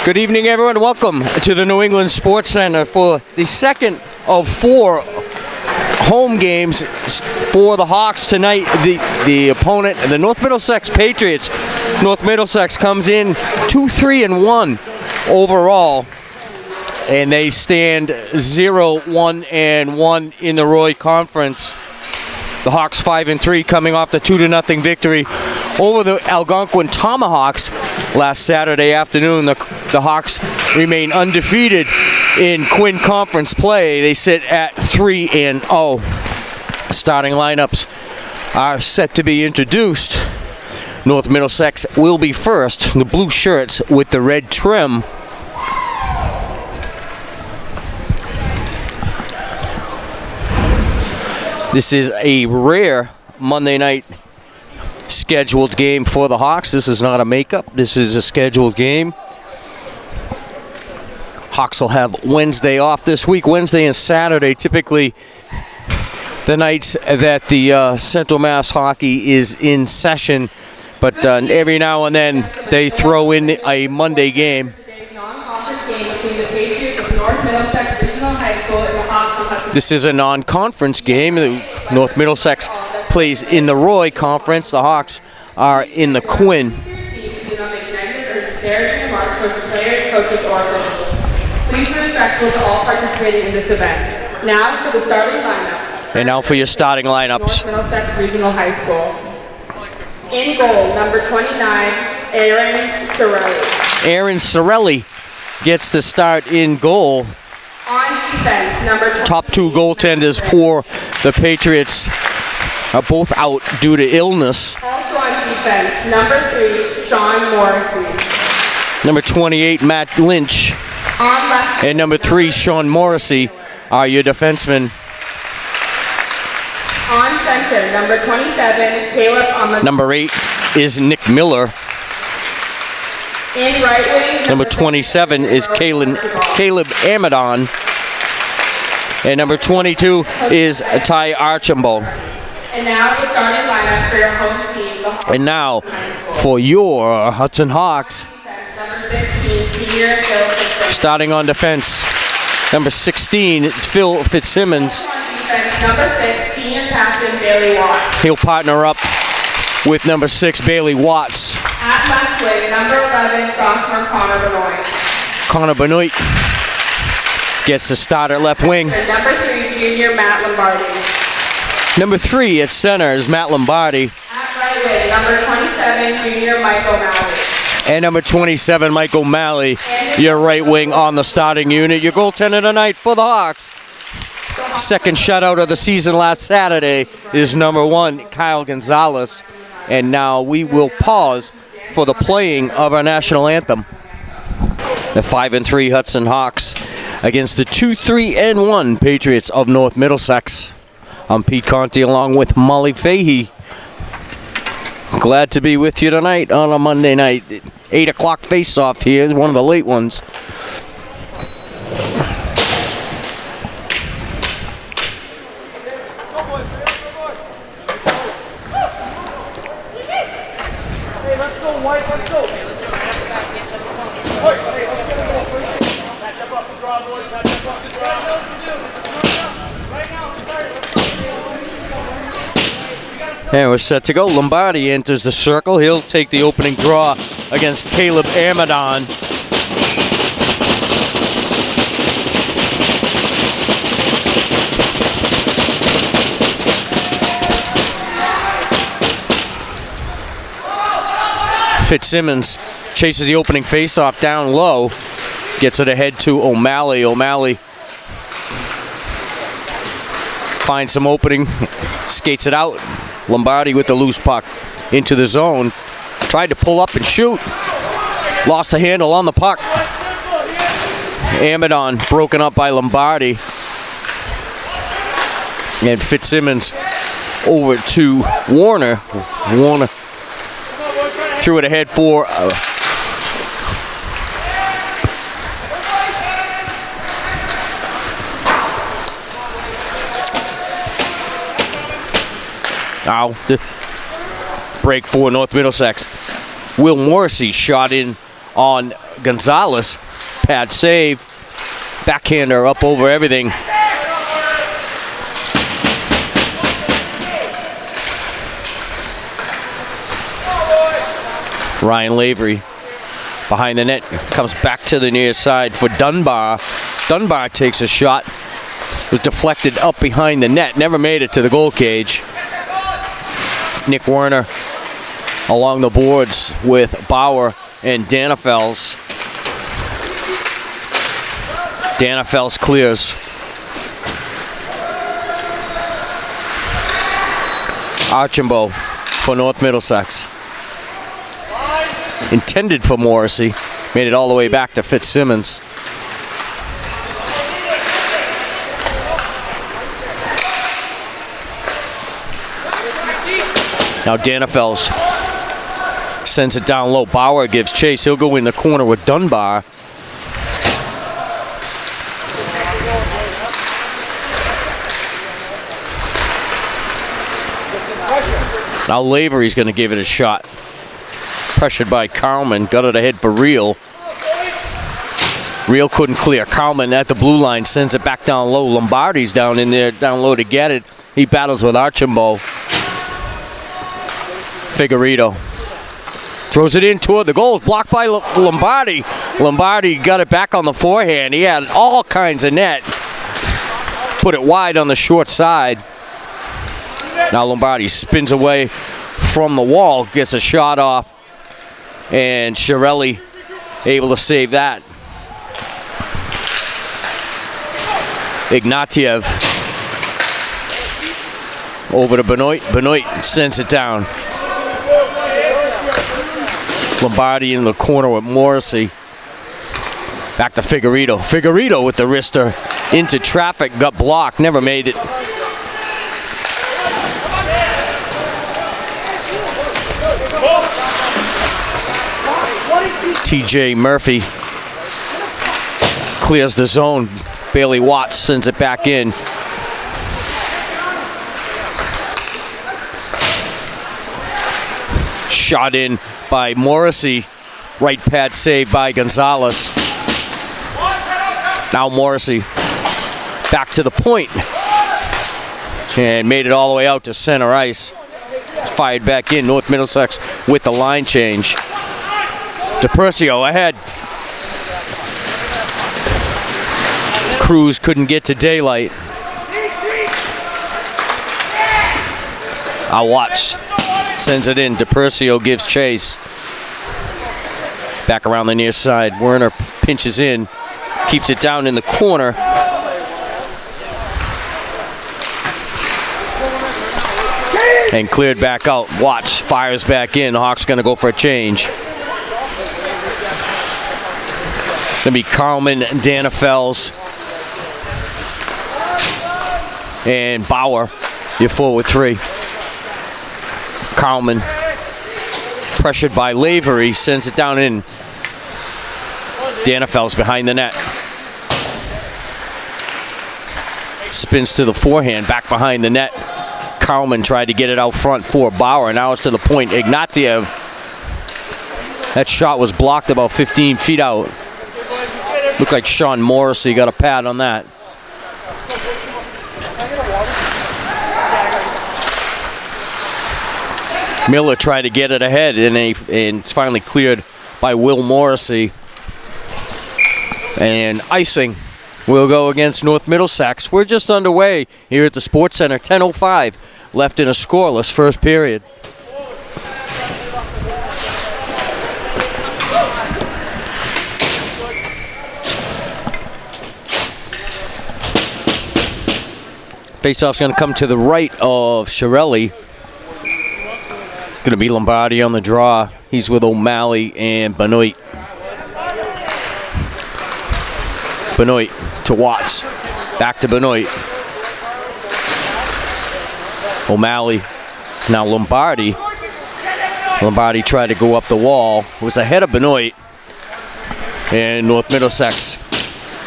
Good evening, everyone. Welcome to the New England Sports Center for the second of 4 home games for the Hawks tonight. The opponent, the North Middlesex Patriots. North Middlesex comes in 2-3-1 overall, and they stand 0-1-1 in the Roy Conference. The Hawks 5-3, coming off the 2-0 victory over the Algonquin Tomahawks last Saturday afternoon. The Hawks remain undefeated in Quinn Conference play. They sit at 3-0. Starting lineups are set to be introduced. North Middlesex will be first. The blue shirts with the red trim. This is a rare Monday night scheduled game for the Hawks. This is not a makeup. This is a scheduled game. Hawks will have Wednesday off this week. Wednesday and Saturday, typically the nights that the Central Mass Hockey is in session. But every now and then they throw in a Monday game. This is a non-conference game. North Middlesex plays in the Roy Conference. The Hawks are in the Quinn. Please be respectful to all participating in this event. Now for the starting lineups. And now for your starting lineups. North Middlesex Regional High School. In goal, number 29, Aaron Sorelli. Aaron Sorelli gets the start in goal. On defense, number 20. Top 2 goaltenders for the Patriots are both out due to illness. Also on defense, number 3, Sean Morrissey. Number 28, Matt Lynch. On left. And number 3, Sean Morrissey, are your defensemen. On center, number 27, Caleb Amadon. Number 8 is Nick Miller. In right wing, Number 27 is Caleb Amadon. And number 22 is Ty Archambault. And now the starting lineup for your home team, the Hawks. And now for your Hudson Hawks. Number 16, senior Phil Fitzsimmons. Starting on defense, number 16 is Phil Fitzsimmons. On defense, number 6, senior captain Bailey Watts. He'll partner up with number 6 Bailey Watts. At left wing, number 11, sophomore Connor Benoit. Connor Benoit gets the start at left wing. And number 3, junior Matt Lombardi. Number 3 at center is Matt Lombardi. At right wing, number 27, junior Michael Malley. And number 27, Mike O'Malley, your right wing on the starting unit. Your goaltender tonight for the Hawks. Second shutout of the season last Saturday is number 1, Kyle Gonzalez. And now we will pause for the playing of our national anthem. The 5-3 Hudson Hawks against the 2-3-1 Patriots of North Middlesex. I'm Pete Conti along with Molly Fahey. Glad to be with you tonight on a Monday night. 8 o'clock face-off here, one of the late ones. And we're set to go. Lombardi enters the circle. He'll take the opening draw against Caleb Amadon. Fitzsimmons chases the opening faceoff down low. Gets it ahead to O'Malley. O'Malley finds some opening. Skates it out. Lombardi with the loose puck into the zone. Tried to pull up and shoot. Lost the handle on the puck. Amadon broken up by Lombardi. And Fitzsimmons over to Warner. Warner threw it ahead for now the break for North Middlesex. Will Morrissey shot in on Gonzalez. Pad save. Backhander up over everything. Ryan Lavery behind the net, comes back to the near side for Dunbar. Dunbar takes a shot, was deflected up behind the net, never made it to the goal cage. Nick Werner along the boards with Bauer and Danafels. Danafels clears. Archambault for North Middlesex. Intended for Morrissey, made it all the way back to Fitzsimmons. Now Danafels sends it down low. Bauer gives chase. He'll go in the corner with Dunbar. Now Lavery's going to give it a shot. Pressured by Carlman, got it ahead for Reel. Reel couldn't clear. Carlman at the blue line sends it back down low. Lombardi's down in there, down low to get it. He battles with Archambault. Figueredo throws it in toward the goal. Blocked by Lombardi. Lombardi got it back on the forehand. He had all kinds of net. Put it wide on the short side. Now Lombardi spins away from the wall, gets a shot off. And Shirelli able to save that. Ignatiev over to Benoit. Benoit sends it down. Lombardi in the corner with Morrissey. Back to Figueredo. Figueredo with the wrister into traffic, got blocked, never made it. TJ Murphy clears the zone. Bailey Watts sends it back in. Shot in by Morrissey. Right pad save by Gonzalez. Now Morrissey back to the point. And made it all the way out to center ice. Fired back in. North Middlesex with the line change. DePercio ahead. Cruz couldn't get to daylight. Watts sends it in. DePercio gives chase. Back around the near side. Werner pinches in. Keeps it down in the corner. And cleared back out. Watts fires back in. Hawks going to go for a change. Going to be Carlman, Danafels, and Bauer, your forward three. Carlman, pressured by Lavery, sends it down in. Danafels behind the net. Spins to the forehand, back behind the net. Carlman tried to get it out front for Bauer. Now it's to the point. Ignatiev. That shot was blocked about 15 feet out. Looked like Sean Morrissey got a pad on that. Miller tried to get it ahead, and it's finally cleared by Will Morrissey. And icing will go against North Middlesex. We're just underway here at the Sports Center. 10:05 left in a scoreless first period. Faceoff's going to come to the right of Shirelli. Going to be Lombardi on the draw. He's with O'Malley and Benoit. Benoit to Watts. Back to Benoit. O'Malley. Now Lombardi. Lombardi tried to go up the wall. Was ahead of Benoit. And North Middlesex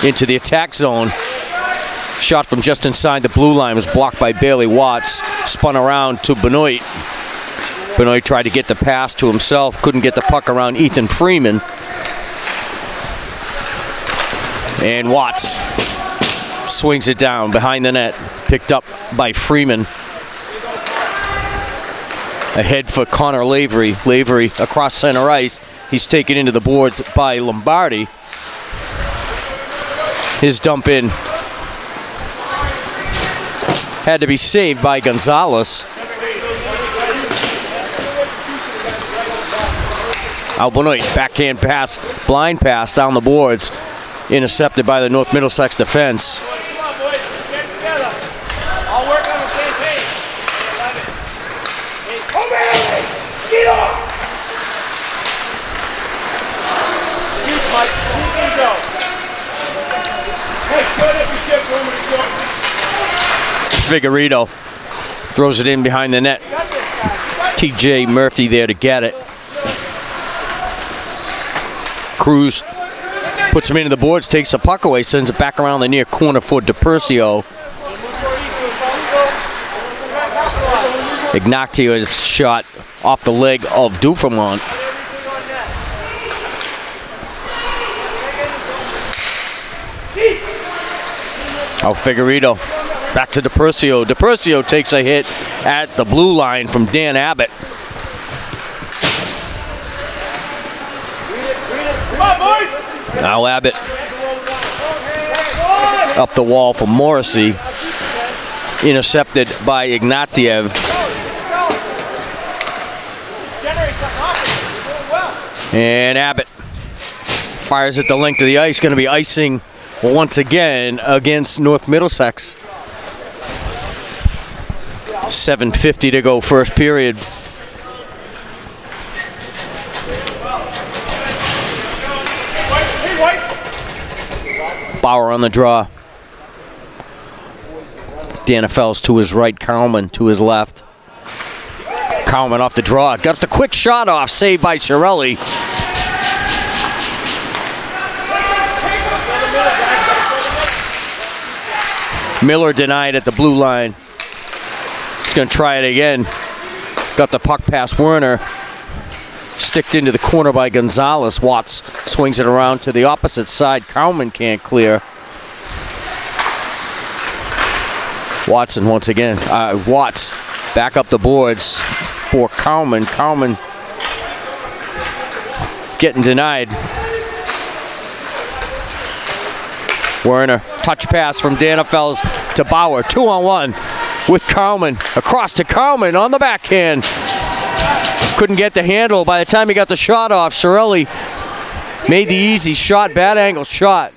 into the attack zone. Shot from just inside the blue line was blocked by Bailey Watts. Spun around to Benoit. Benoit tried to get the pass to himself. Couldn't get the puck around Ethan Freeman. And Watts swings it down behind the net. Picked up by Freeman. Ahead for Connor Lavery. Lavery across center ice. He's taken into the boards by Lombardi. His dump in had to be saved by Gonzalez. Albanoit, backhand pass, blind pass down the boards. Intercepted by the North Middlesex defense. Figueredo throws it in behind the net. TJ Murphy there to get it. Cruz puts him into the boards, takes the puck away, sends it back around the near corner for DePercio. Ignatio's shot off the leg of Dufremont. Figueredo back to DePercio. DePercio takes a hit at the blue line from Dan Abbott. Now Abbott up the wall for Morrissey. Intercepted by Ignatiev. And Abbott fires at the length of the ice. Going to be icing once again against North Middlesex. 7:50 to go, first period. Bauer on the draw. Danafels to his right, Cowman to his left. Cowman off the draw. Got the quick shot off, saved by Chiarelli. Miller denied at the blue line. He's going to try it again. Got the puck past Werner. Sticked into the corner by Gonzalez. Watts swings it around to the opposite side. Cowman can't clear. Watson once again. Watts back up the boards for Cowman. Cowman getting denied. Werner, touch pass from Danafels to Bauer. 2-on-1 with Cowman. Across to Cowman on the backhand. Couldn't get the handle. By the time he got the shot off, Chiarelli made the easy shot, bad angle shot.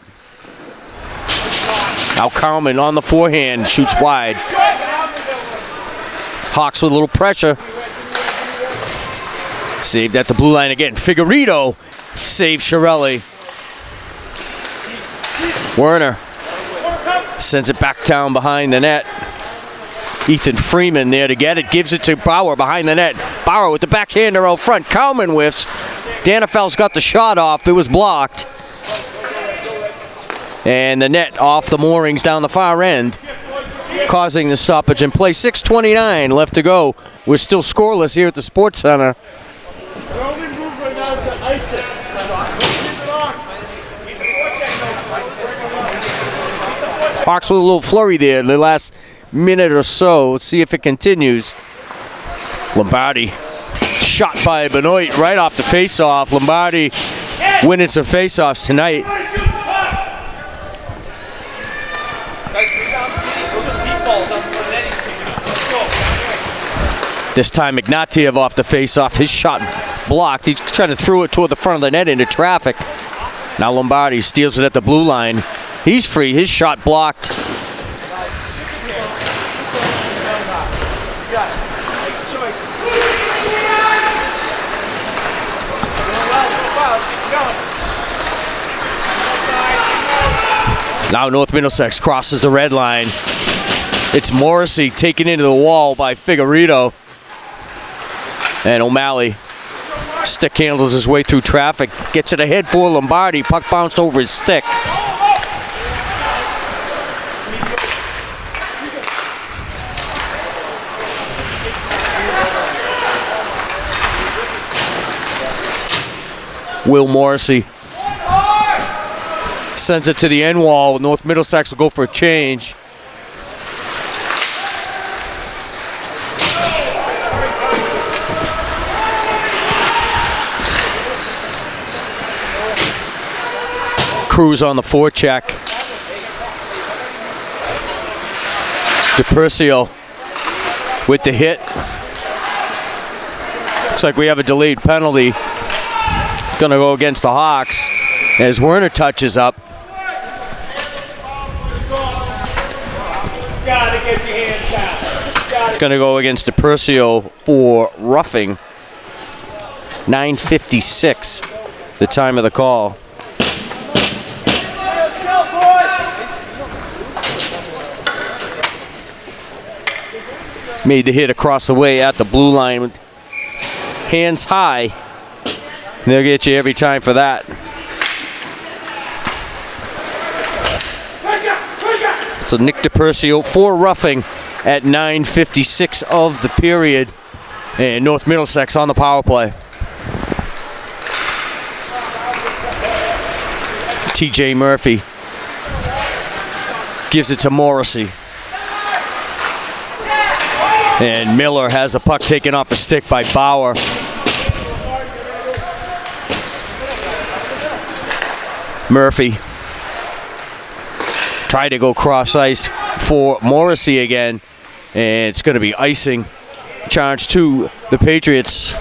Now Cowman on the forehand, shoots wide. Hawks with a little pressure. Saved at the blue line again. Figueredo saves Chiarelli. Werner sends it back down behind the net. Ethan Freeman there to get it. Gives it to Bauer behind the net. Bauer with the backhander out front. Cowman whiffs. Danafels got the shot off. It was blocked. And the net off the moorings down the far end, causing the stoppage in play. 6:29 left to go. We're still scoreless here at the Sports Center. Hawks with a little flurry there in the last minute or so. Let's see if it continues. Lombardi shot by Benoit right off the face-off. Lombardi winning some face-offs tonight. This time Ignatiev off the face-off. His shot blocked. He's trying to throw it toward the front of the net into traffic. Now Lombardi steals it at the blue line. He's free. His shot blocked. Now North Middlesex crosses the red line. It's Morrissey taken into the wall by Figueredo. And O'Malley stick handles his way through traffic. Gets it ahead for Lombardi. Puck bounced over his stick. Will Morrissey Sends it to the end wall. North Middlesex will go for a change. Cruz on the forecheck. DePercio with the hit. Looks like we have a delayed penalty. Gonna go against the Hawks as Werner touches up. Gonna go against DePercio for roughing. 9:56, the time of the call. Made the hit across the way at the blue line with hands high. They'll get you every time for that. So Nick DePercio for roughing at 9:56 of the period. And North Middlesex on the power play. TJ Murphy gives it to Morrissey. And Miller has the puck taken off a stick by Bauer. Murphy tried to go cross ice for Morrissey again, and it's going to be icing charge to the Patriots.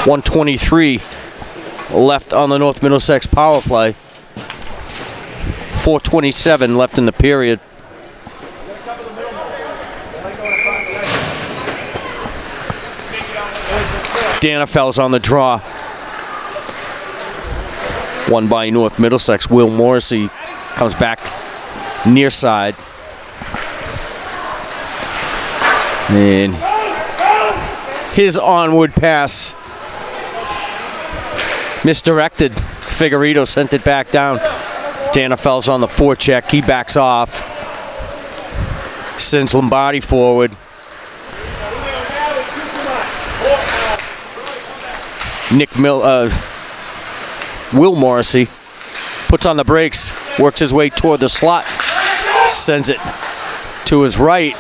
1:23 left on the North Middlesex power play. 4:27 left in the period. Dannefeld's on the draw. Won by North Middlesex. Will Morrissey comes back near side. And his onward pass misdirected. Figueredo sent it back down. Dannefeld's on the forecheck. He backs off. Sends Lombardi forward. Will Morrissey puts on the brakes, works his way toward the slot, sends it to his right,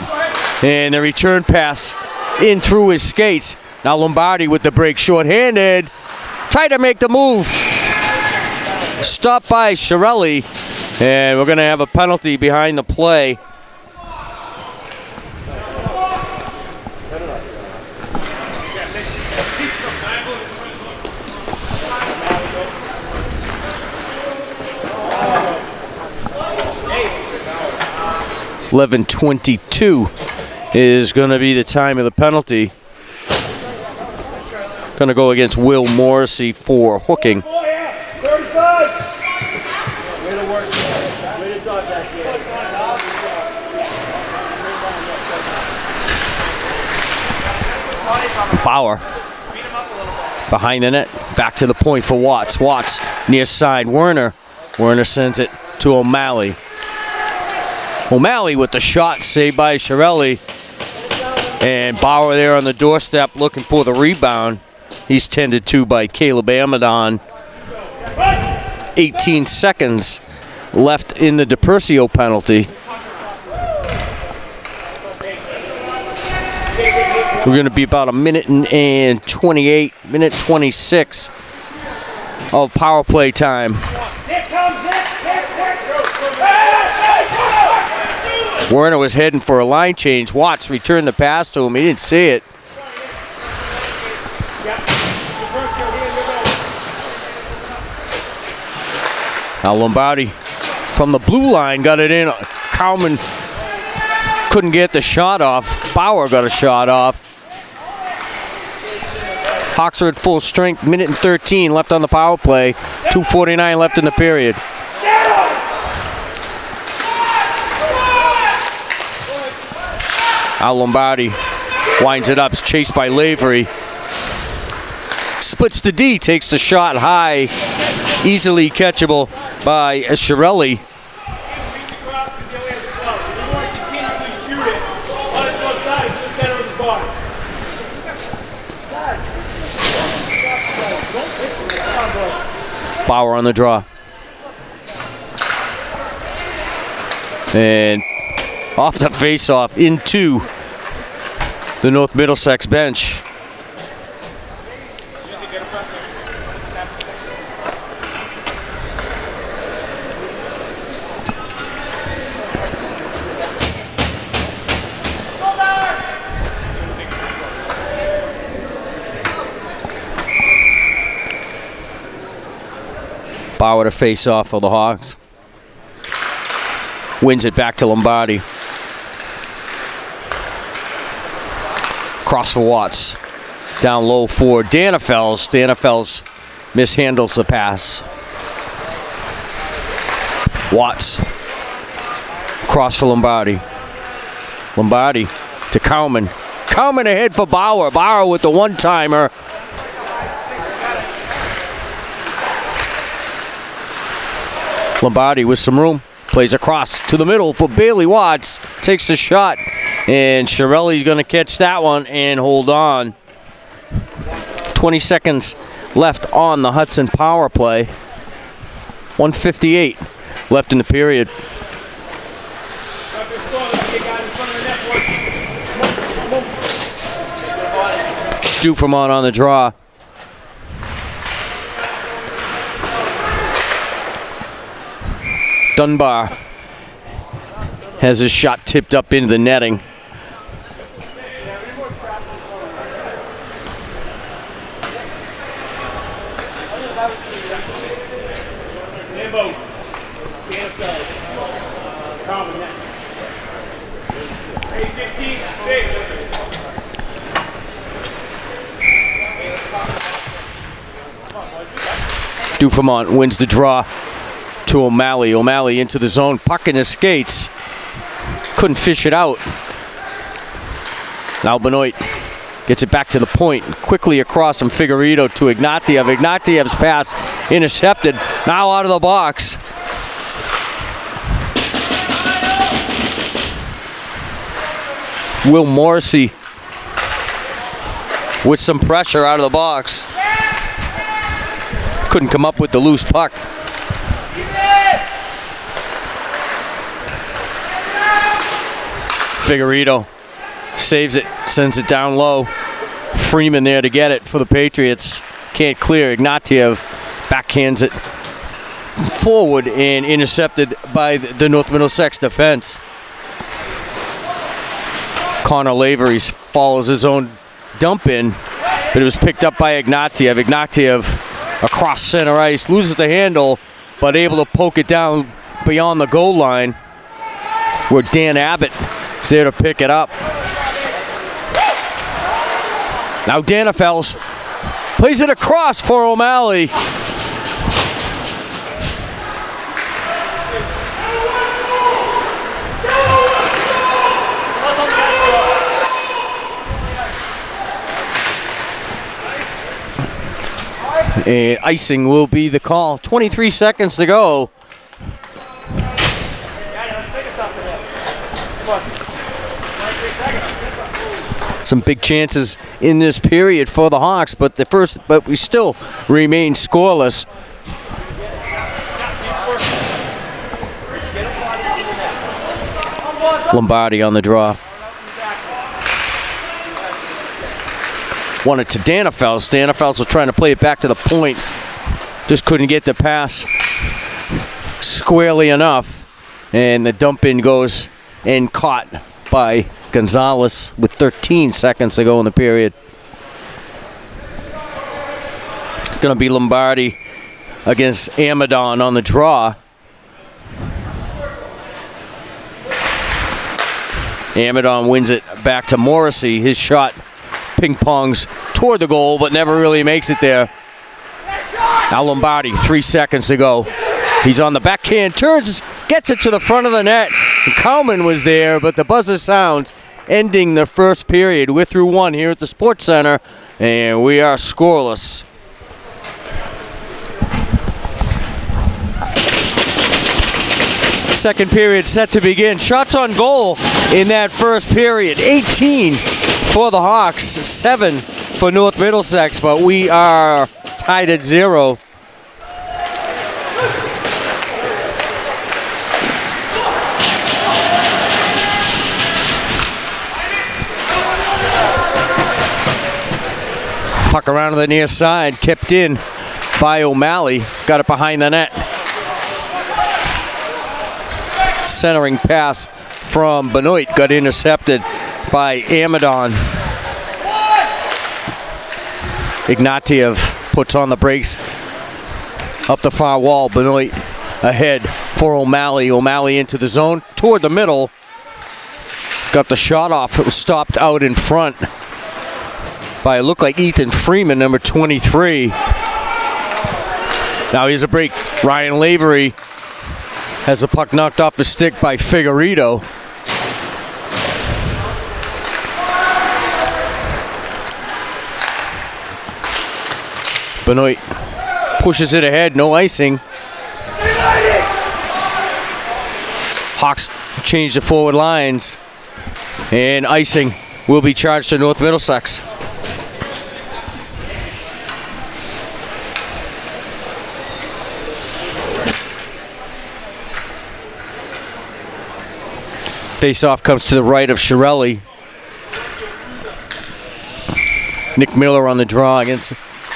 and the return pass in through his skates. Now Lombardi with the break, short-handed, tried to make the move. Stopped by Shirelli, and we're going to have a penalty behind the play. .11:22 is going to be the time of the penalty. Going to go against Will Morrissey for hooking. Bauer behind the net, back to the point for Watts. Watts near side, Werner. Werner sends it to O'Malley. O'Malley with the shot saved by Shirelli. And Bauer there on the doorstep looking for the rebound. He's tended to by Caleb Amadon. 18 seconds left in the DePercio penalty. We're going to be about a minute and 28, minute 26 of power play time. Werner was heading for a line change. Watts returned the pass to him. He didn't see it. Now Lombardi from the blue line got it in. Cowman couldn't get the shot off. Bauer got a shot off. Hawks are at full strength. Minute and 13 left on the power play. 2:49 left in the period. Now Lombardi winds it up. It's chased by Lavery. Splits the D. Takes the shot high. Easily catchable by Shirelli. Bauer on the draw. And off the face-off into the North Middlesex bench. Bauer to face off for the Hawks. Wins it back to Lombardi. Cross for Watts. Down low for Danafels. Danafels mishandles the pass. Watts. Cross for Lombardi. Lombardi to Cowman. Cowman ahead for Bauer. Bauer with the one-timer. Lombardi with some room. Plays across to the middle for Bailey Watts. Takes the shot. And Shirelli's going to catch that one and hold on. 20 seconds left on the Hudson power play. 1:58 left in the period. Dufremont on the draw. Dunbar has his shot tipped up into the netting. Dufremont wins the draw to O'Malley. O'Malley into the zone, puck in his skates. Couldn't fish it out. Now Benoit gets it back to the point. Quickly across from Figueredo to Ignatiev. Ignatiev's pass intercepted. Now out of the box. Will Morrissey with some pressure out of the box. Couldn't come up with the loose puck. Figueredo saves it, sends it down low. Freeman there to get it for the Patriots. Can't clear. Ignatiev backhands it forward and intercepted by the North Middlesex defense. Connor Lavery follows his own dump in, but it was picked up by Ignatiev. Ignatiev across center ice, loses the handle, but able to poke it down beyond the goal line where Dan Abbott is there to pick it up. Now Danafels plays it across for O'Malley. And icing will be the call. 23 seconds to go. Some big chances in this period for the Hawks, but we still remain scoreless. Lombardi on the draw. Wanted to Danafels. Danafels was trying to play it back to the point. Just couldn't get the pass squarely enough. And the dump in goes and caught by Gonzalez with 13 seconds to go in the period. Going to be Lombardi against Amadon on the draw. Amadon wins it back to Morrissey. His shot ping-pongs toward the goal, but never really makes it there. Now Lombardi, 3 seconds to go. He's on the backhand, turns, gets it to the front of the net. And Cowman was there, but the buzzer sounds, ending the first period. We're through one here at the Sports Center, and we are scoreless. Second period set to begin. Shots on goal in that first period. 18 for the Hawks, 7 for North Middlesex, but we are tied at 0. Puck around to the near side, kept in by O'Malley. Got it behind the net. Centering pass from Benoit got intercepted by Amadon. Ignatiev puts on the brakes up the far wall. Benoit ahead for O'Malley. O'Malley into the zone toward the middle. Got the shot off. It was stopped out in front by, it looked like, Ethan Freeman, number 23. Now here's a break. Ryan Lavery has the puck knocked off the stick by Figueredo. Benoit pushes it ahead, no icing. Hawks change the forward lines, and icing will be charged to North Middlesex. Face-off comes to the right of Shirelli. Nick Miller on the draw against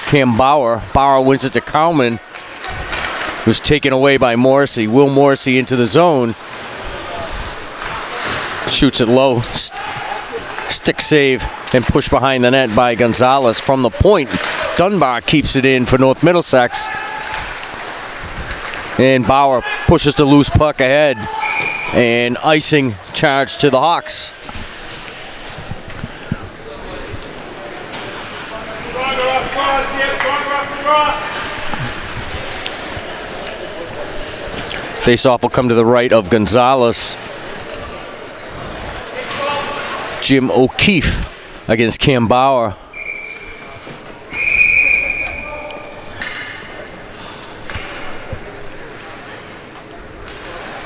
Cam Bauer. Bauer wins it to Cowman, who's taken away by Morrissey. Will Morrissey into the zone. Shoots it low. Stick save and push behind the net by Gonzalez. From the point, Dunbar keeps it in for North Middlesex. And Bauer pushes the loose puck ahead. And icing charge to the Hawks. Face-off will come to the right of Gonzalez. Jim O'Keefe against Cam Bauer.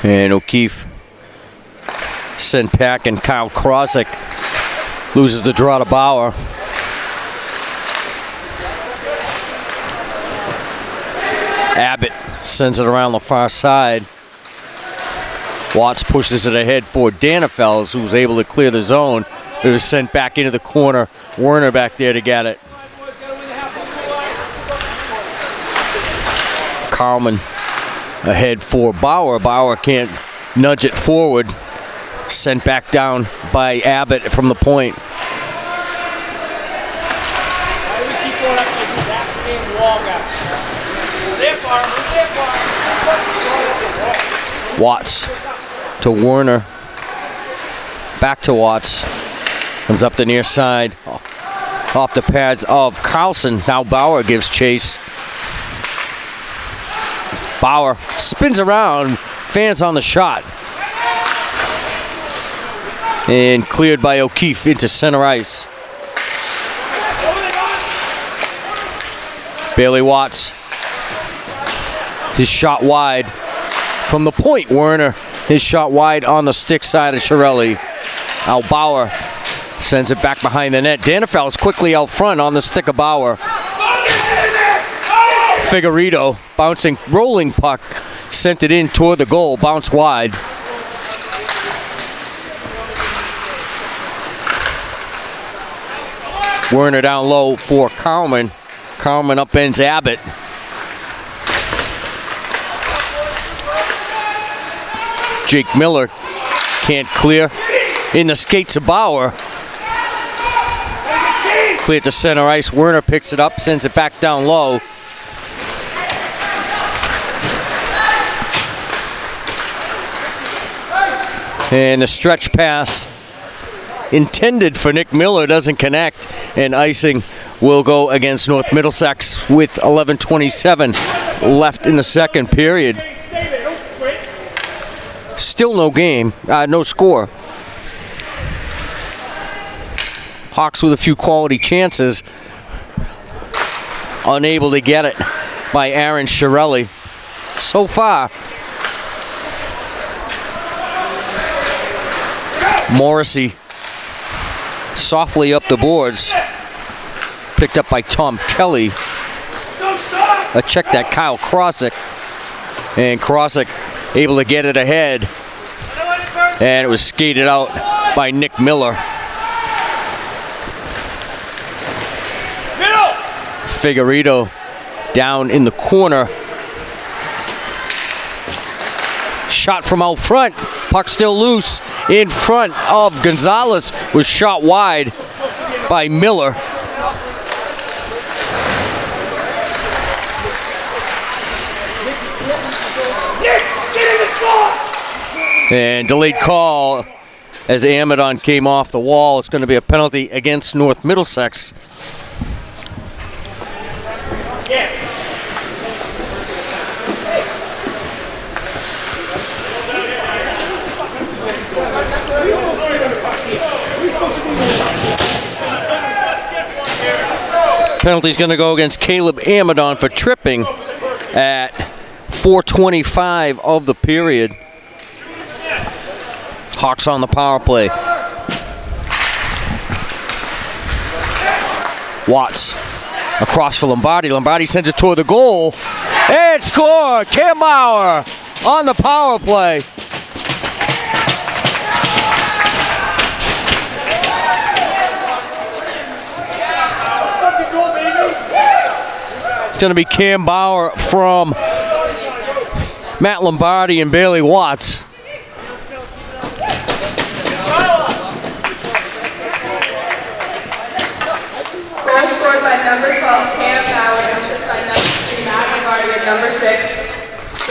And O'Keefe sent back, and Kyle Krosick loses the draw to Bauer. Abbott sends it around the far side. Watts pushes it ahead for Danefels, who was able to clear the zone. It was sent back into the corner. Werner back there to get it. Carlman ahead for Bauer. Bauer can't nudge it forward. Sent back down by Abbott from the point. Watts to Werner. Back to Watts. Comes up the near side. Off the pads of Carlson. Now Bauer gives chase. Bauer spins around. Fans on the shot. And cleared by O'Keefe into center ice. Bailey Watts. His shot wide. From the point, Werner. His shot wide on the stick side of Shirelli. Now Bauer sends it back behind the net. Danefels quickly out front on the stick of Bauer. Figueredo bouncing, rolling puck. Sent it in toward the goal. Bounced wide. Werner down low for Carlman. Carlman upends Abbott. Jake Miller can't clear. In the skates of Bauer. Clear to center ice. Werner picks it up, sends it back down low. And the stretch pass intended for Nick Miller doesn't connect, and icing will go against North Middlesex with 11:27 left in the second period. Still no game, no score. Hawks with a few quality chances. Unable to get it by Aaron Shirelli. So far, Morrissey softly up the boards. Picked up by Tom Kelly. A check that Kyle Krosick. And Krosick able to get it ahead. And it was skated out by Nick Miller. Figueredo down in the corner. Shot from out front. Puck still loose in front of Gonzalez. Was shot wide by Miller. And delayed call as Amadon came off the wall. It's going to be a penalty against North Middlesex. Penalty's going to go against Caleb Amadon for tripping at 4:25 of the period. Hawks on the power play. Watts across for Lombardi. Lombardi sends it toward the goal. And score! Cam Bauer on the power play. It's going to be Cam Bauer from Matt Lombardi and Bailey Watts. Goal scored by number 12, Cam Bauer, and assist by number 3, Matt Lombardi, and number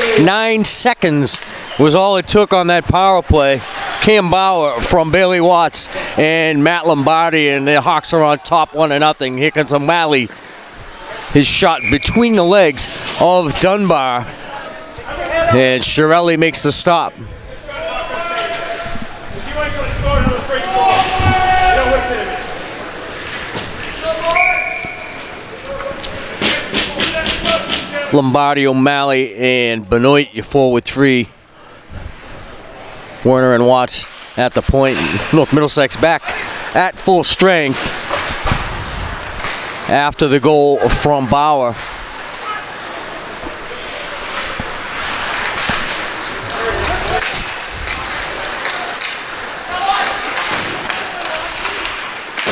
6. 9 seconds was all it took on that power play. Cam Bauer from Bailey Watts and Matt Lombardi, and the Hawks are on top 1-0. Here comes O'Malley. His shot between the legs of Dunbar. And Shirelli makes the stop. Lombardi, O'Malley, and Benoit, your forward three. Werner and Watts at the point. North Middlesex back at full strength after the goal from Bauer.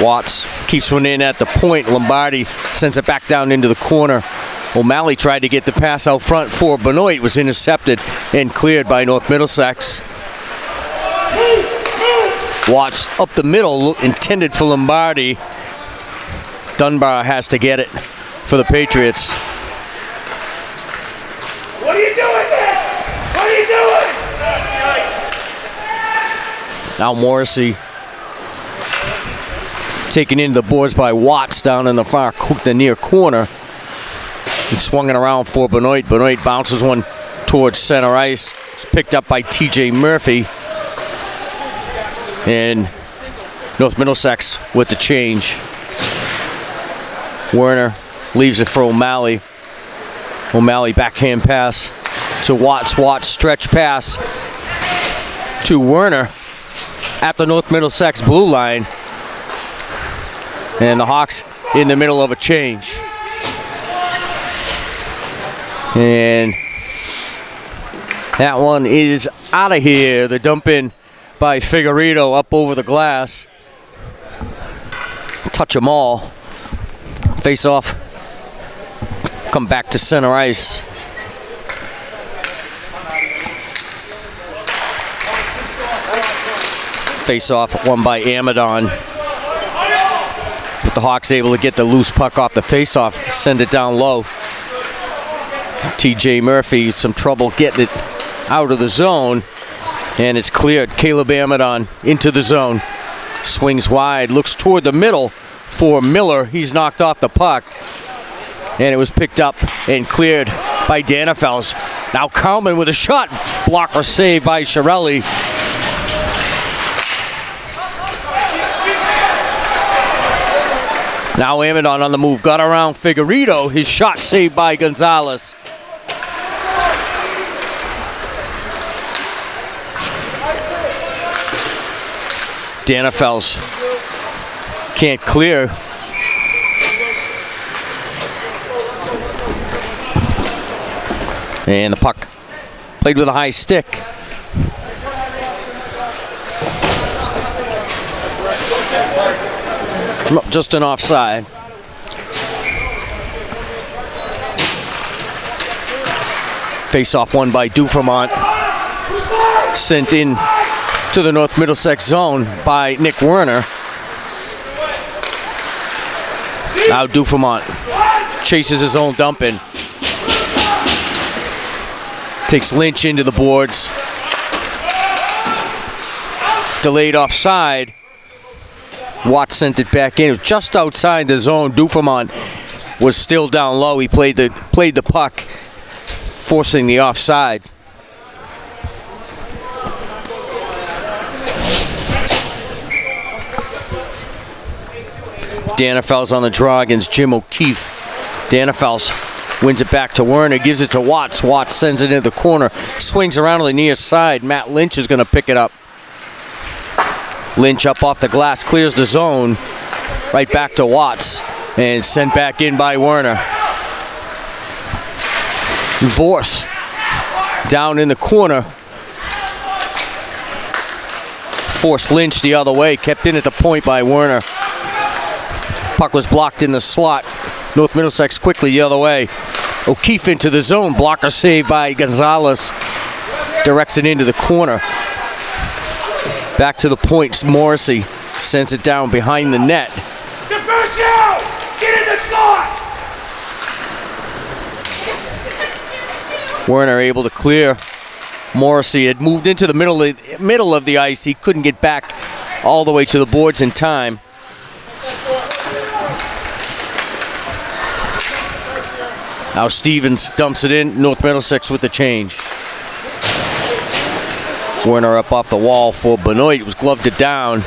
Watts keeps one in at the point. Lombardi sends it back down into the corner. O'Malley tried to get the pass out front for Benoit. Was intercepted and cleared by North Middlesex. Watts up the middle, intended for Lombardi. Dunbar has to get it for the Patriots. What are you doing there? What are you doing? Now Morrissey taken into the boards by Watts down in the near corner. He's swung it around for Benoit. Benoit bounces one towards center ice. It's picked up by TJ Murphy. And North Middlesex with the change. Werner leaves it for O'Malley. O'Malley backhand pass to Watts. Watts stretch pass to Werner at the North Middlesex blue line. And the Hawks in the middle of a change. And that one is out of here. The dump in by Figueredo up over the glass. Touch them all. Face off. Come back to center ice. Face off won by Amadon. But the Hawks able to get the loose puck off the face off, send it down low. TJ Murphy, some trouble getting it out of the zone. And it's cleared. Caleb Amadon into the zone. Swings wide, looks toward the middle for Miller. He's knocked off the puck. And it was picked up and cleared by Danefels. Now Kalman with a shot. Blocker saved by Shirelli. Now Amadon on the move. Got around Figueredo. His shot saved by Gonzalez. Danefels can't clear. And the puck played with a high stick. No, just an offside. Face-off won by Dufremont. Sent in to the North Middlesex zone by Nick Werner. Now Dufremont chases his own dump in. Takes Lynch into the boards. Delayed offside. Watts sent it back in. It was just outside the zone. Dufremont was still down low. He played the puck, forcing the offside. Danefels on the draw against Jim O'Keefe. Danefels wins it back to Werner, gives it to Watts. Watts sends it into the corner, swings around to the near side. Matt Lynch is going to pick it up. Lynch up off the glass, clears the zone, right back to Watts, and sent back in by Werner. Vorse down in the corner. Forced Lynch the other way, kept in at the point by Werner. Puck was blocked in the slot. North Middlesex quickly the other way. O'Keefe into the zone. Blocker save by Gonzalez. Directs it into the corner. Back to the point. Morrissey sends it down behind the net. Diverse out! Get in the slot! Werner able to clear. Morrissey had moved into the middle of the ice. He couldn't get back all the way to the boards in time. Now Stevens dumps it in. North Middlesex with the change. Werner up off the wall for Benoit. It was gloved it down.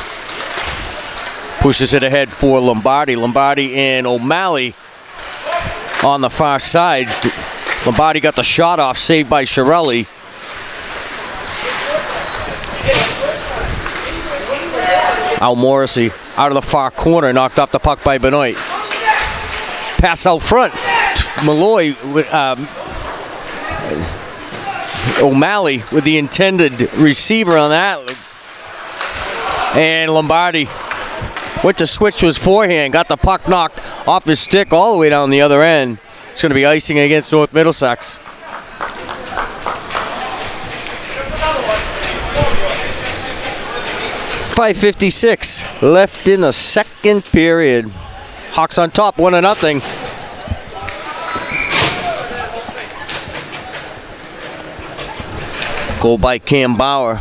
Pushes it ahead for Lombardi. Lombardi and O'Malley on the far side. Lombardi got the shot off, saved by Shirelli. Al Morrissey out of the far corner, knocked off the puck by Benoit. Pass out front. Malloy, O'Malley with the intended receiver on that. And Lombardi went to switch to his forehand, got the puck knocked off his stick all the way down the other end. It's going to be icing against North Middlesex. .556 left in the second period. Hawks on top, 1-0. Goal by Cam Bauer.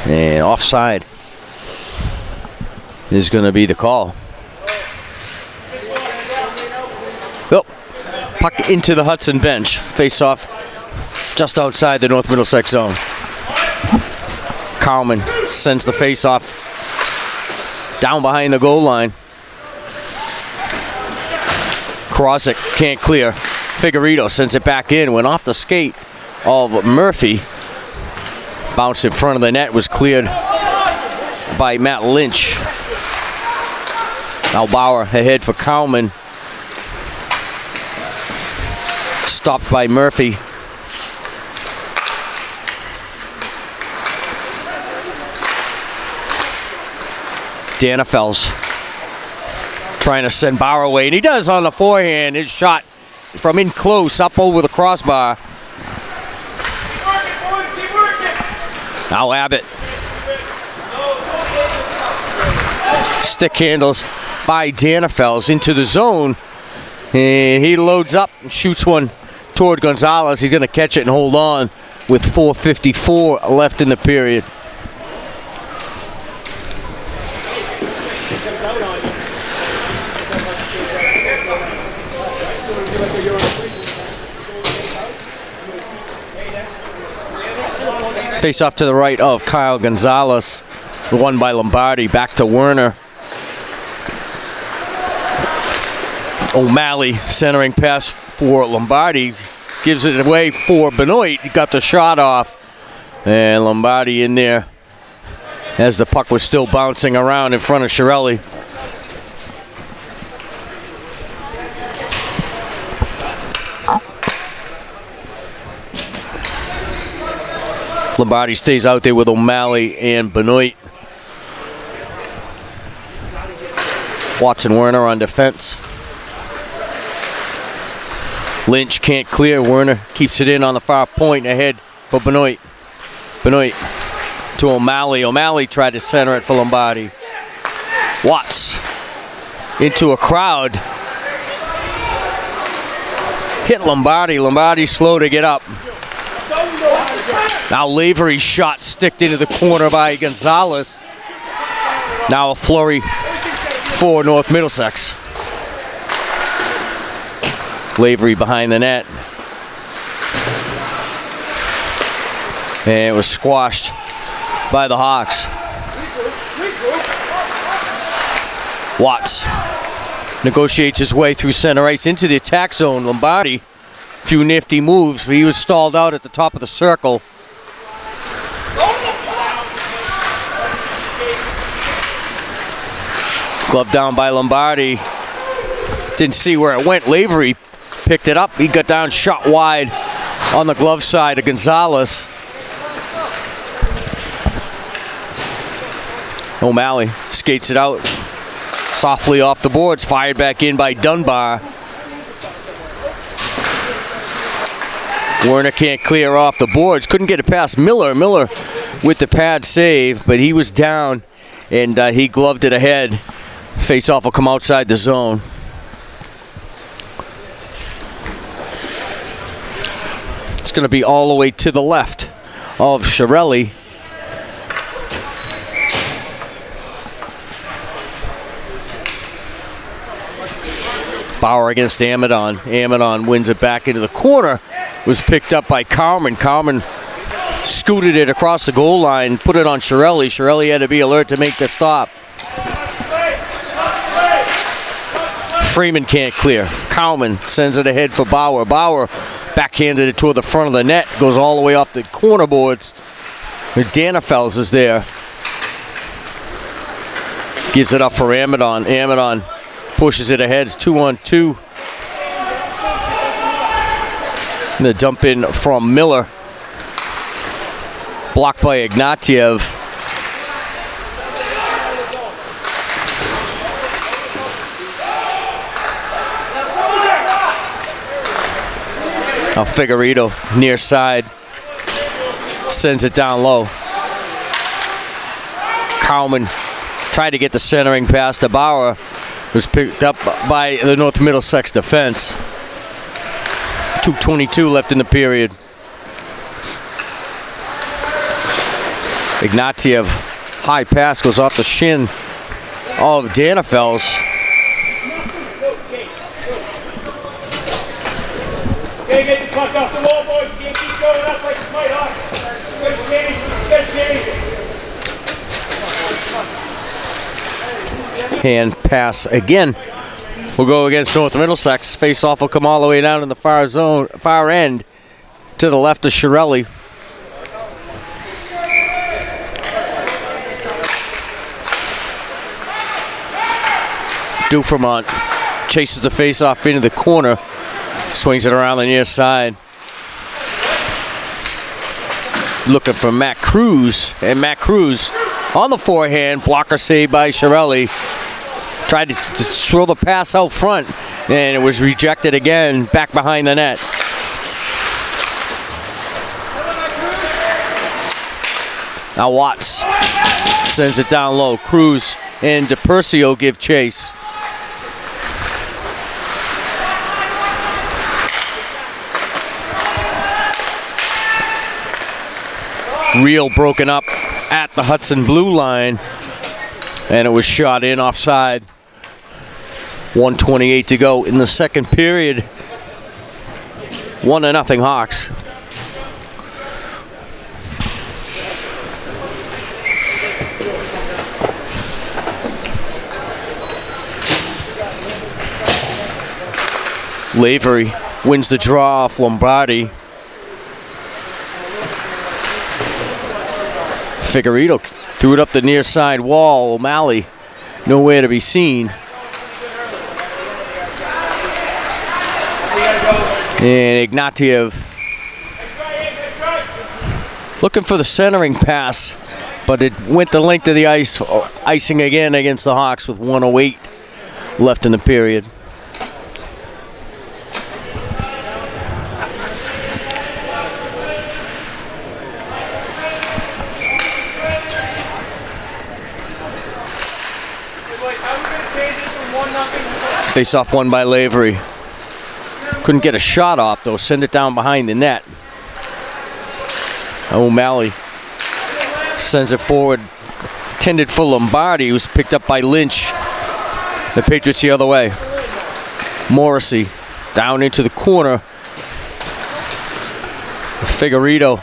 And offside is going to be the call. Oh, puck into the Hudson bench. Face off just outside the North Middlesex zone. Kalman sends the face off down behind the goal line. Krosick can't clear. Figueredo sends it back in. Went off the skate of Murphy. Bounced in front of the net. Was cleared by Matt Lynch. Now Bauer ahead for Kalman. Stopped by Murphy. Danefels trying to send Bauer away, and he does on the forehand. His shot from in close up over the crossbar. Now Abbott. Stick handles by Danefels into the zone, and he loads up and shoots one toward Gonzalez. He's going to catch it and hold on with 4:54 left in the period. Face off to the right of Kyle Gonzalez, won by Lombardi. Back to Werner. O'Malley centering pass for Lombardi, gives it away for Benoit. He got the shot off, and Lombardi in there as the puck was still bouncing around in front of Shirelli. Lombardi stays out there with O'Malley and Benoit. Watson Werner on defense. Lynch can't clear. Werner keeps it in on the far point ahead for Benoit. Benoit to O'Malley. O'Malley tried to center it for Lombardi. Watts into a crowd. Hit Lombardi. Lombardi slow to get up. Now Lavery's shot sticked into the corner by Gonzalez. Now a flurry for North Middlesex. Lavery behind the net. And it was squashed by the Hawks. Watts negotiates his way through center ice into the attack zone. Lombardi, few nifty moves, but he was stalled out at the top of the circle. Glove down by Lombardi. Didn't see where it went. Lavery picked it up. He got down, shot wide on the glove side of Gonzalez. O'Malley skates it out. Softly off the boards. Fired back in by Dunbar. Werner can't clear off the boards. Couldn't get it past Miller. Miller with the pad save, but he was down and he gloved it ahead. Face-off will come outside the zone. It's going to be all the way to the left of Shirelli. Bauer against Amadon. Amadon wins it back into the corner. Was picked up by Carmen. Carmen scooted it across the goal line, put it on Shirelli. Shirelli had to be alert to make the stop. Freeman can't clear. Cowman sends it ahead for Bauer. Bauer backhanded it toward the front of the net. Goes all the way off the corner boards. Danefels is there. Gives it up for Amadon. Amadon pushes it ahead. It's 2-on-2. And the dump in from Miller. Blocked by Ignatiev. Now Figueredo near side. Sends it down low. Cowman tried to get the centering pass to Bauer. Was picked up by the North Middlesex defense. 2:22 left in the period. Ignatiev, high pass goes off the shin of Danefels. Can't get the puck off the wall, boys. Can't keep going up like it's my hawk. Good change. Good change. Hand pass again. We'll go against North Middlesex. Face-off will come all the way down in the far zone, far end, to the left of Shirelli. Dufremont chases the face-off into the corner. Swings it around the near side. Looking for Matt Cruz. And Matt Cruz on the forehand. Blocker saved by Shirelli. Tried to throw the pass out front. And it was rejected again. Back behind the net. Now Watts sends it down low. Cruz and DePercio give chase. Reel broken up at the Hudson blue line, and it was shot in offside. 1:28 to go in the second period. 1-0 Hawks. Lavery wins the draw off Lombardi. Figueredo threw it up the near side wall. O'Malley nowhere to be seen. And Ignatiev Looking for the centering pass, but it went the length of the ice, icing again against the Hawks with 1:08 left in the period. Face off won by Lavery. Couldn't get a shot off though, send it down behind the net. O'Malley sends it forward, intended for Lombardi, who's picked up by Lynch. The Patriots the other way. Morrissey down into the corner. Figueredo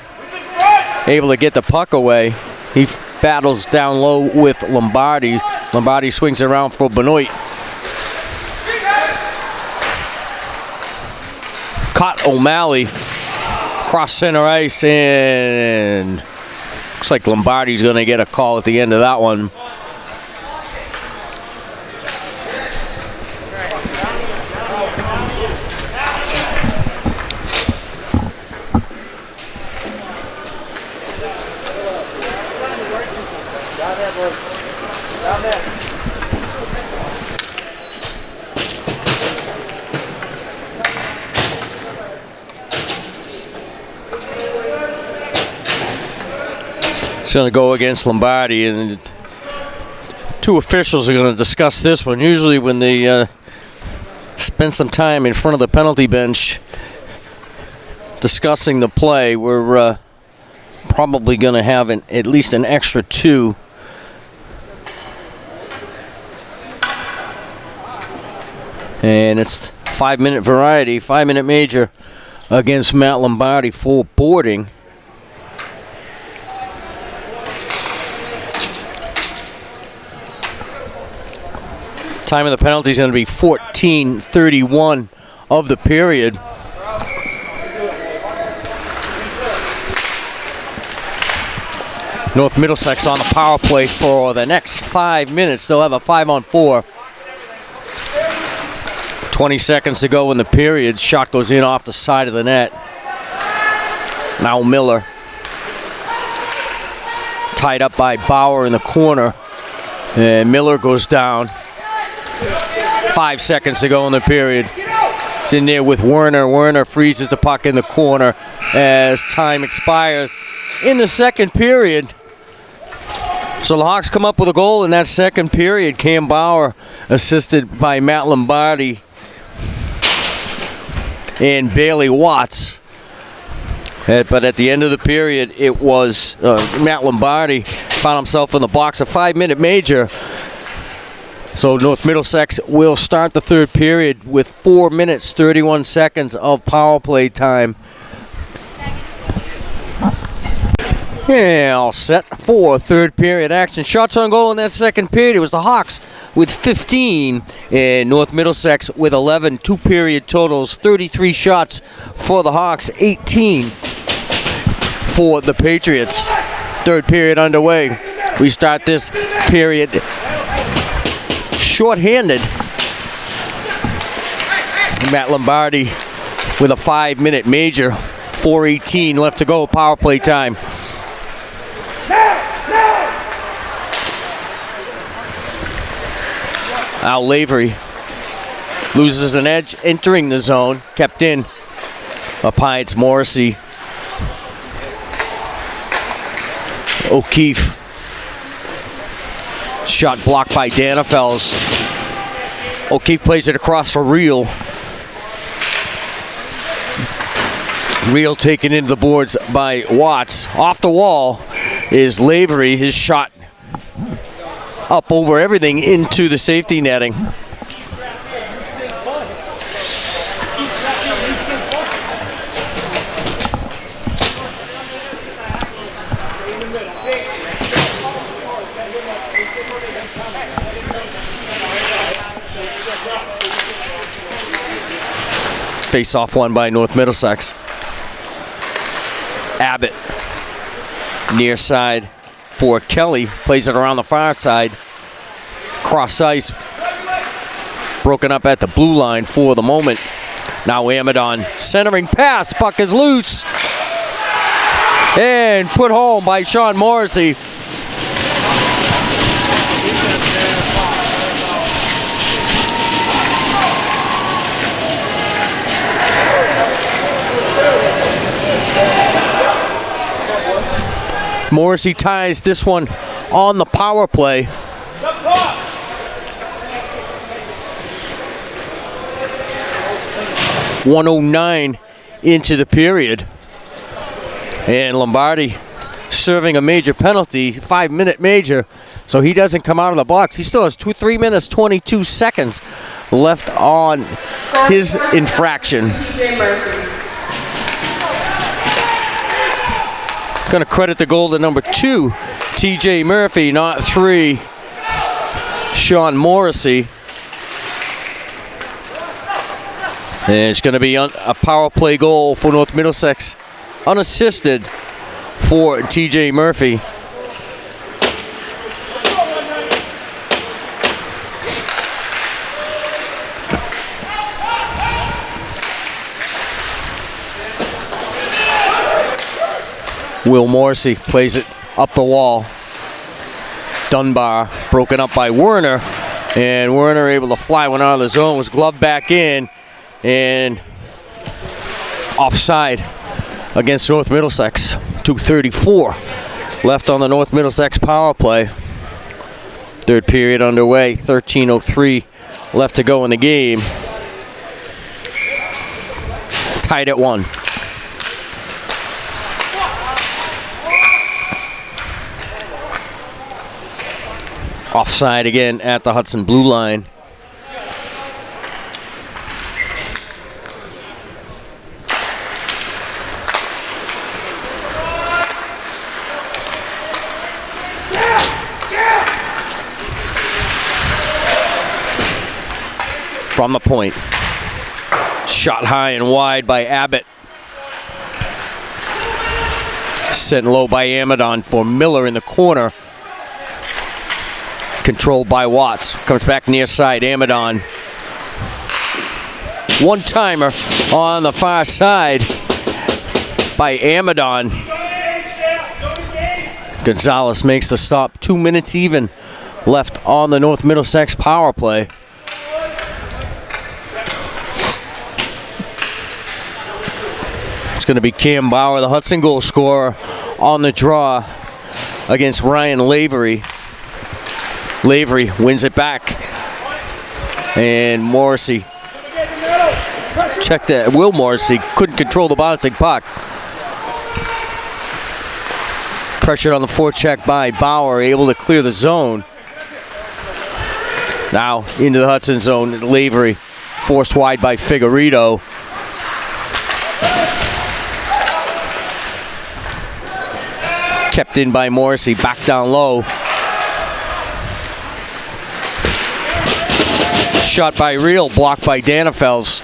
able to get the puck away. He battles down low with Lombardi. Lombardi swings around for Benoit. Caught O'Malley. Cross center ice, and looks like Lombardi's going to get a call at the end of that one. It's going to go against Lombardi, and two officials are going to discuss this one. Usually when they spend some time in front of the penalty bench discussing the play, we're probably going to have at least an extra two. And it's 5-minute variety, 5-minute major against Matt Lombardi for boarding. Time of the penalty is going to be 14:31 of the period. North Middlesex on the power play for the next 5 minutes. They'll have a 5-on-4. 20 seconds to go in the period. Shot goes in off the side of the net. Now Miller. Tied up by Bauer in the corner. And Miller goes down. 5 seconds to go in the period. It's in there with Werner. Werner freezes the puck in the corner as time expires in the second period. So the Hawks come up with a goal in that second period. Cam Bauer, assisted by Matt Lombardi and Bailey Watts. But at the end of the period, it was Matt Lombardi found himself in the box. A 5-minute major. So North Middlesex will start the third period with 4 minutes, 31 seconds of power play time. Yeah, all set for third period action. Shots on goal in that second period. It was the Hawks with 15 and North Middlesex with 11. Two-period totals, 33 shots for the Hawks, 18 for the Patriots. Third period underway. We start this period short-handed. Matt Lombardi with a 5-minute major. 4:18 left to go, power play time. Al Lavery loses an edge entering the zone. Kept in. Up high, it's Morrissey. O'Keefe. Shot blocked by Danafels. O'Keefe plays it across for Reel. Reel taken into the boards by Watts. Off the wall is Lavery. His shot up over everything into the safety netting. Face-off won by North Middlesex. Abbott, near side for Kelly, plays it around the far side. Cross ice, broken up at the blue line for the moment. Now Amadon, centering pass, puck is loose. And put home by Sean Morrissey. Morrissey ties this one on the power play. 1:09 into the period. And Lombardi serving a major penalty, 5-minute major, so he doesn't come out of the box. He still has 3 minutes, 22 seconds left on his infraction. Going to credit the goal to number 2, TJ Murphy, not 3, Sean Morrissey. And it's going to be a power play goal for North Middlesex, unassisted for TJ Murphy. Will Morrissey plays it up the wall. Dunbar broken up by Werner, and Werner able to fly one out of the zone, was gloved back in, and offside against North Middlesex. 2:34 left on the North Middlesex power play. Third period underway, 13:03 left to go in the game. Tied at 1. Offside again at the Hudson blue line. From the point. Shot high and wide by Abbott. Sent low by Amadon for Miller in the corner. Controlled by Watts. Comes back near side. Amadon. One-timer on the far side by Amadon. Gonzalez makes the stop. 2 minutes even left on the North Middlesex power play. It's going to be Cam Bauer, the Hudson goal scorer, on the draw against Ryan Lavery. Lavery wins it back. And Morrissey. Check that. Will Morrissey couldn't control the bouncing puck. Pressured on the forecheck by Bauer, able to clear the zone. Now into the Hudson zone. Lavery forced wide by Figueredo. Kept in by Morrissey, back down low. Shot by Reel, blocked by Danefels.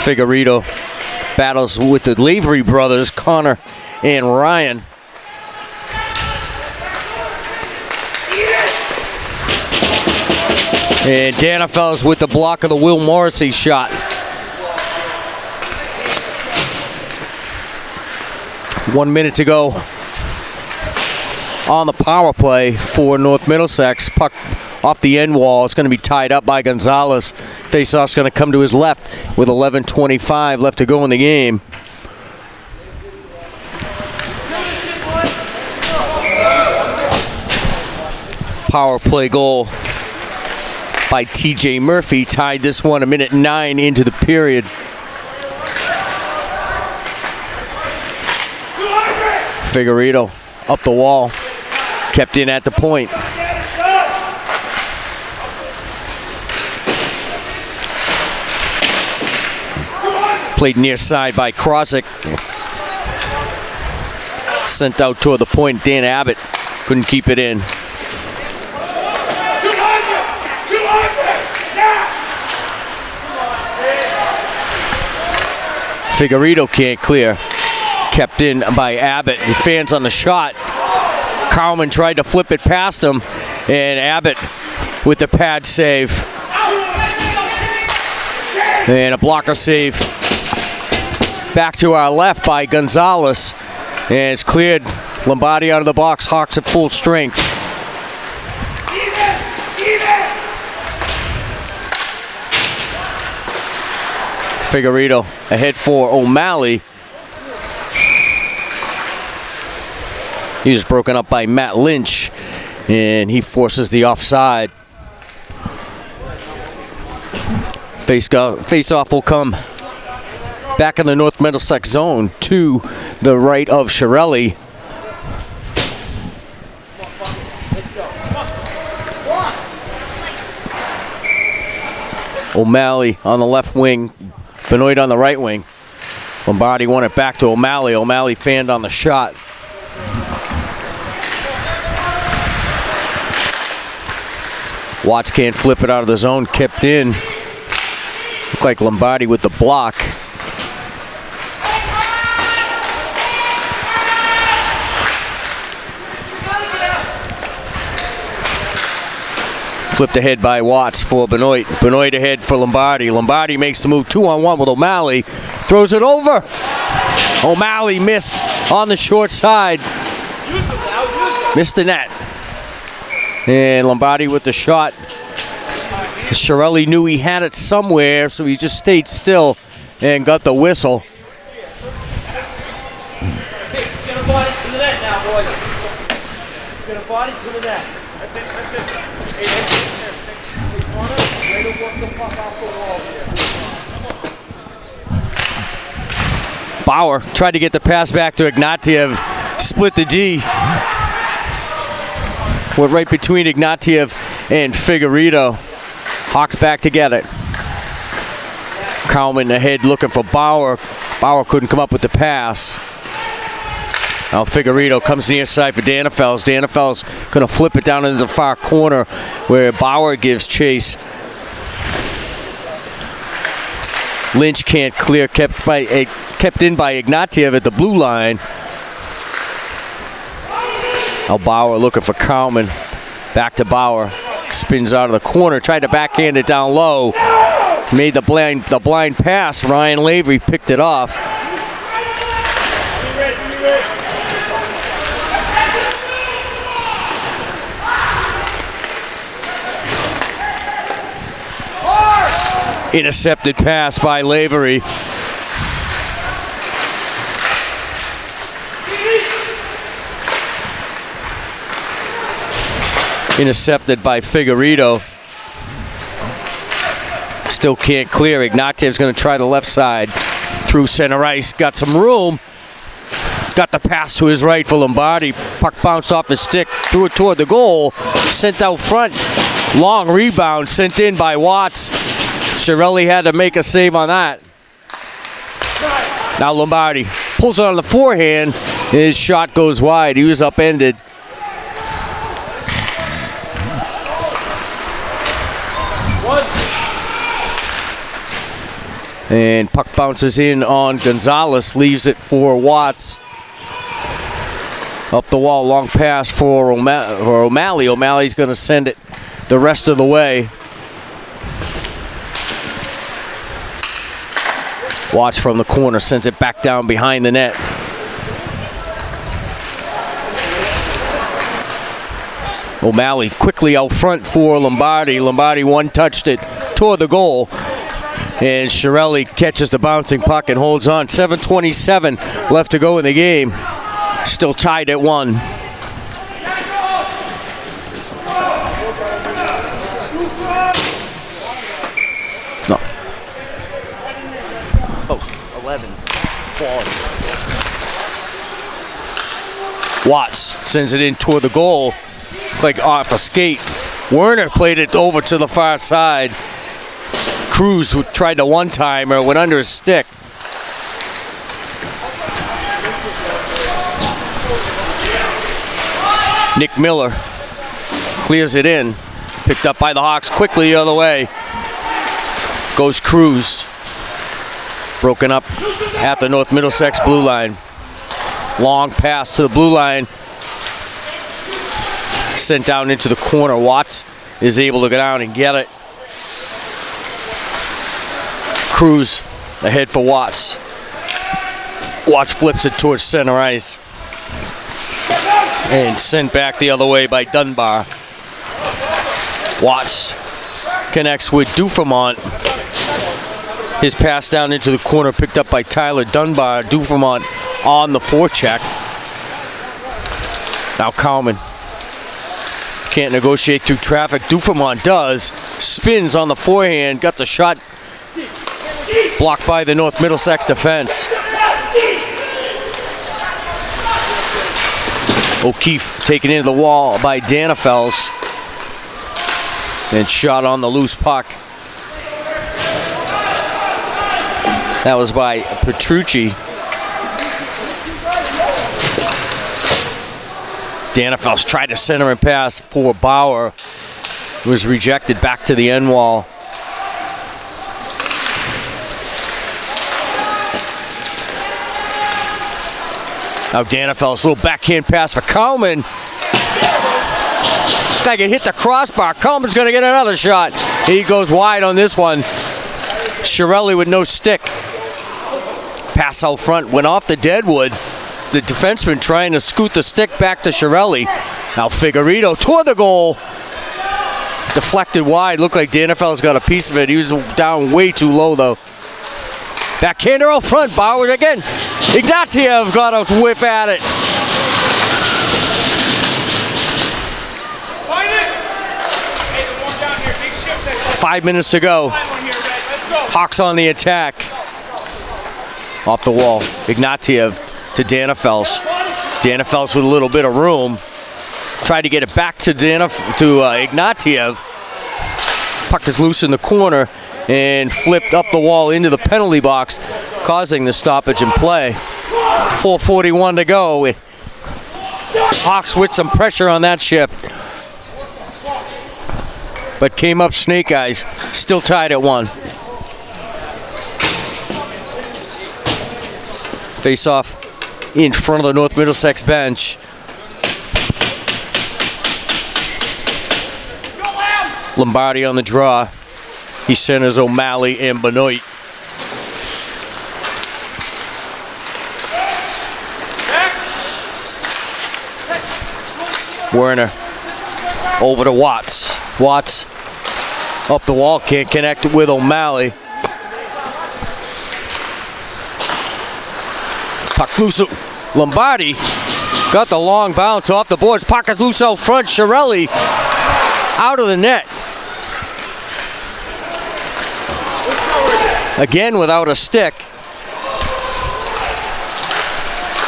Figueredo battles with the Lavery brothers, Connor and Ryan. And Danefels with the block of the Will Morrissey shot. One minute to go on the power play for North Middlesex. Puck off the end wall. It's going to be tied up by Gonzalez. Faceoff's going to come to his left with 11:25 left to go in the game. Power play goal by TJ Murphy tied this one 1:09 into the period. Figueredo up the wall, kept in at the point. Played near side by Krosick. Sent out toward the point. Dan Abbott couldn't keep it in. Figueredo can't clear. Kept in by Abbott. He fans on the shot. Carlman tried to flip it past him, and Abbott with the pad save. And a blocker save Back to our left by Gonzalez. And it's cleared. Lombardi out of the box. Hawks at full strength. Figueredo ahead for O'Malley. He's broken up by Matt Lynch, and he forces the offside. Face-off will come back in the North Middlesex zone to the right of Shirelli. O'Malley on the left wing, Benoit on the right wing. Lombardi won it back to O'Malley. O'Malley fanned on the shot. Watts can't flip it out of the zone, kept in. Looked like Lombardi with the block. Flipped ahead by Watts for Benoit. Benoit ahead for Lombardi. Lombardi makes the move 2-on-1 with O'Malley. Throws it over. O'Malley missed on the short side. Missed the net. And Lombardi with the shot. Shirelli knew he had it somewhere, so he just stayed still and got the whistle. Hey, get a body to the net now, boys. Get a body to the net. That's it, that's it. Hey, that's it. Way to work the puck off the wall here. Bauer tried to get the pass back to Ignatiev. Split the D. Went right between Ignatiev and Figueredo. Hawks back to get it. Kallman ahead looking for Bauer. Bauer couldn't come up with the pass. Now Figueredo comes near side for Danefels. Danefels going to flip it down into the far corner where Bauer gives chase. Lynch can't clear, kept in by Ignatiev at the blue line. Now Bauer looking for Kallman. Back to Bauer. Spins out of the corner. Tried to backhand it down low. Made the blind pass. Ryan Lavery picked it off. Intercepted pass by Lavery. Intercepted by Figueredo. Still can't clear. Ignatiev's going to try the left side. Through center ice. Got some room. Got the pass to his right for Lombardi. Puck bounced off his stick. Threw it toward the goal. Sent out front. Long rebound. Sent in by Watts. Shirelli had to make a save on that. Now Lombardi pulls it on the forehand. His shot goes wide. He was upended. And puck bounces in on Gonzalez, leaves it for Watts. Up the wall, long pass for O'Malley. O'Malley's going to send it the rest of the way. Watts from the corner sends it back down behind the net. O'Malley quickly out front for Lombardi. Lombardi one-touched it toward the goal. And Shirelli catches the bouncing puck and holds on. 7:27 left to go in the game. Still tied at 1. No. Oh, 11. Watts sends it in toward the goal. Like off a skate. Werner played it over to the far side. Cruz, who tried the one-timer, went under his stick. Nick Miller clears it in. Picked up by the Hawks quickly the other way. Goes Cruz. Broken up at the North Middlesex blue line. Long pass to the blue line. Sent down into the corner. Watts is able to go down and get it. Cruz ahead for Watts. Watts flips it towards center ice. And sent back the other way by Dunbar. Watts connects with Dufremont. His pass down into the corner picked up by Tyler Dunbar. Dufremont on the forecheck. Now Cowman can't negotiate through traffic. Dufremont does. Spins on the forehand. Got the shot blocked by the North Middlesex defense. O'Keefe taken into the wall by Danefels. And shot on the loose puck. That was by Petrucci. Danefels tried to center and pass for Bauer. It was rejected back to the end wall. Now Danefels, little backhand pass for Cowman. Guy can hit the crossbar. Cowman's going to get another shot. He goes wide on this one. Shirelli with no stick. Pass out front, went off the deadwood. The defenseman trying to scoot the stick back to Shirelli. Now Figueredo toward the goal. Deflected wide. Looked like Danefels got a piece of it. He was down way too low though. Backhander out front. Bowers again. Ignatiev got a whiff at it. Find it! Hey, the one down here, big shift. 5 minutes to go. Hawks on the attack. Off the wall. Ignatiev to Danefels. Danefels with a little bit of room. Tried to get it back to Ignatiev. Puck is loose in the corner and flipped up the wall into the penalty box, causing the stoppage in play. 4:41 to go. Hawks with some pressure on that shift. But came up snake eyes. Still tied at 1. Face off in front of the North Middlesex bench. Lombardi on the draw. He centers O'Malley and Benoit. Werner over to Watts. Watts up the wall, can't connect with O'Malley. Puck loose. Lombardi got the long bounce off the boards. Puck is loose out front. Shirelli out of the net. Again without a stick.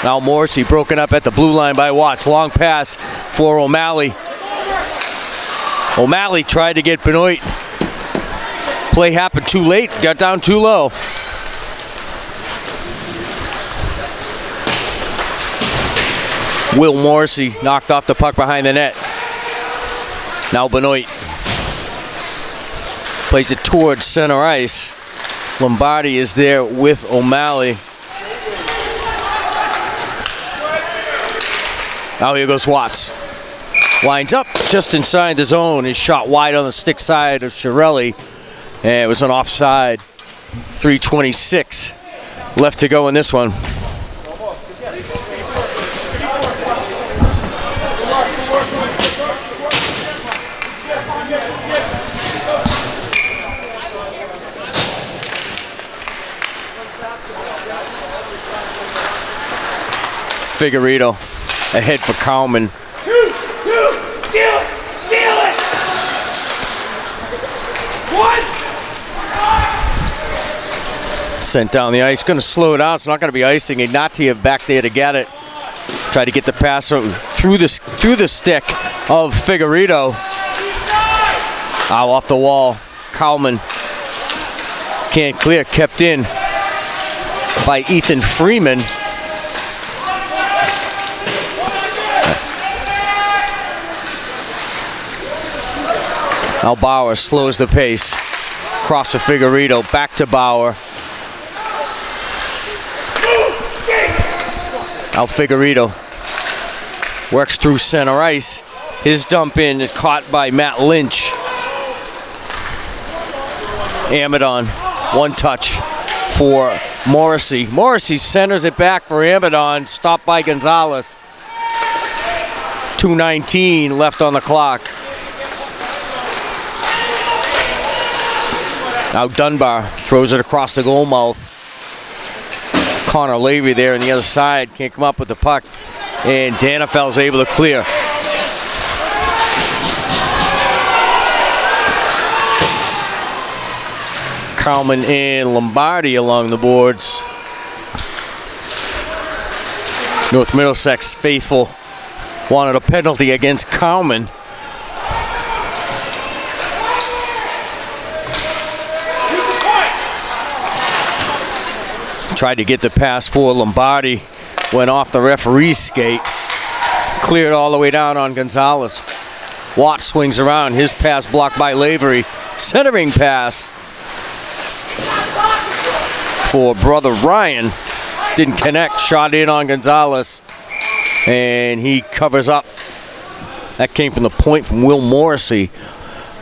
Now Morrissey broken up at the blue line by Watts. Long pass for O'Malley. O'Malley tried to get Benoit. Play happened too late. Got down too low. Will Morrissey knocked off the puck behind the net. Now Benoit plays it towards center ice. Lombardi is there with O'Malley. Now here goes Watts. Lines up just inside the zone. Is shot wide on the stick side of Shirelli. And it was an offside. 3:26 left to go in this one. Figueredo ahead for Cowman. Seal it! One! Sent down the ice, going to slow it down. It's not going to be icing. Ignatiev back there to get it. Try to get the pass through the stick of Figueredo. Off the wall. Cowman can't clear, kept in by Ethan Freeman. Now Bauer slows the pace. Cross to Figueredo, back to Bauer. Now Figueredo works through center ice. His dump in is caught by Matt Lynch. Amadon, one touch for Morrissey. Morrissey centers it back for Abaddon. Stopped by Gonzalez. 2:19 left on the clock. Now Dunbar throws it across the goal mouth. Connor Levy there on the other side. Can't come up with the puck. And Danifel's able to clear. Kalman and Lombardi along the boards. North Middlesex faithful wanted a penalty against Kalman. Tried to get the pass for Lombardi. Went off the referee's skate. Cleared all the way down on Gonzalez. Watts swings around. His pass blocked by Lavery. Centering pass for brother Ryan. Didn't connect. Shot in on Gonzalez. And he covers up. That came from the point from Will Morrissey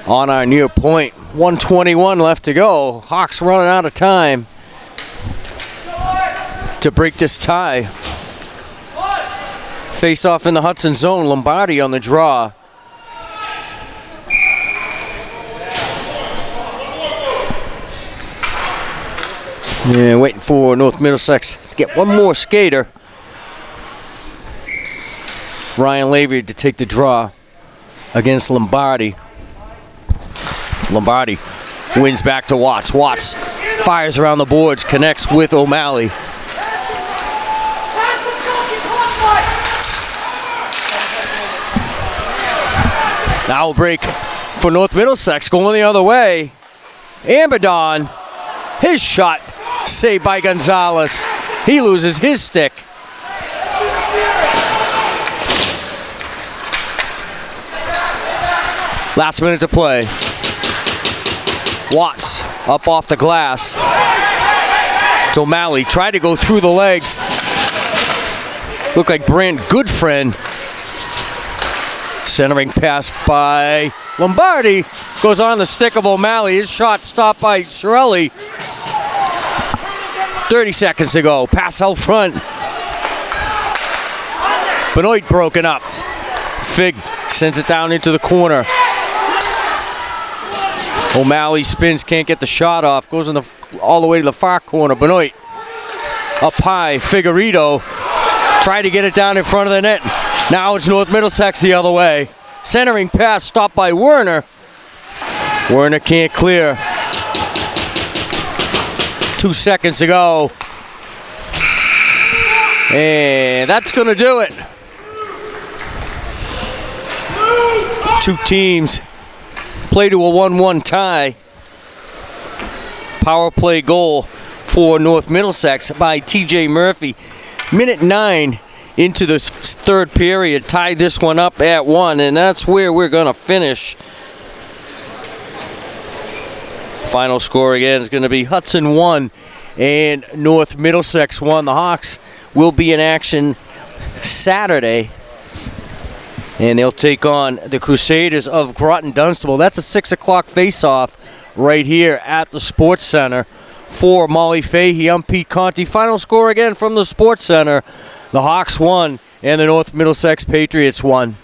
on our near point. 1:21 left to go. Hawks running out of time to break this tie. Face off in the Hudson zone. Lombardi on the draw. Yeah, waiting for North Middlesex to get one more skater. Ryan Levy to take the draw against Lombardi. Lombardi wins back to Watts. Watts fires around the boards, connects with O'Malley. Now a break for North Middlesex going the other way. Abaddon, his shot saved by Gonzalez. He loses his stick. Last minute to play. Watts up off the glass. It's O'Malley tried to go through the legs. Looked like Brand Goodfriend. Centering pass by Lombardi. Goes on the stick of O'Malley. His shot stopped by Shirelli. 30 seconds to go. Pass out front. Benoit broken up. Fig sends it down into the corner. O'Malley spins, can't get the shot off. Goes in all the way to the far corner. Benoit up high. Figueredo tried to get it down in front of the net. Now it's North Middlesex the other way. Centering pass stopped by Werner. Werner can't clear. 2 seconds to go. And that's going to do it. Two teams play to a 1-1 tie. Power play goal for North Middlesex by TJ Murphy. Minute 9 into the third period. Tied this one up at 1, and that's where we're going to finish. Final score again is going to be Hudson 1 and North Middlesex 1. The Hawks will be in action Saturday, and they'll take on the Crusaders of Groton Dunstable. That's a 6 o'clock face-off right here at the Sports Center. For Molly Fahey, I'm Pete Conti. Final score again from the Sports Center. The Hawks won and the North Middlesex Patriots won.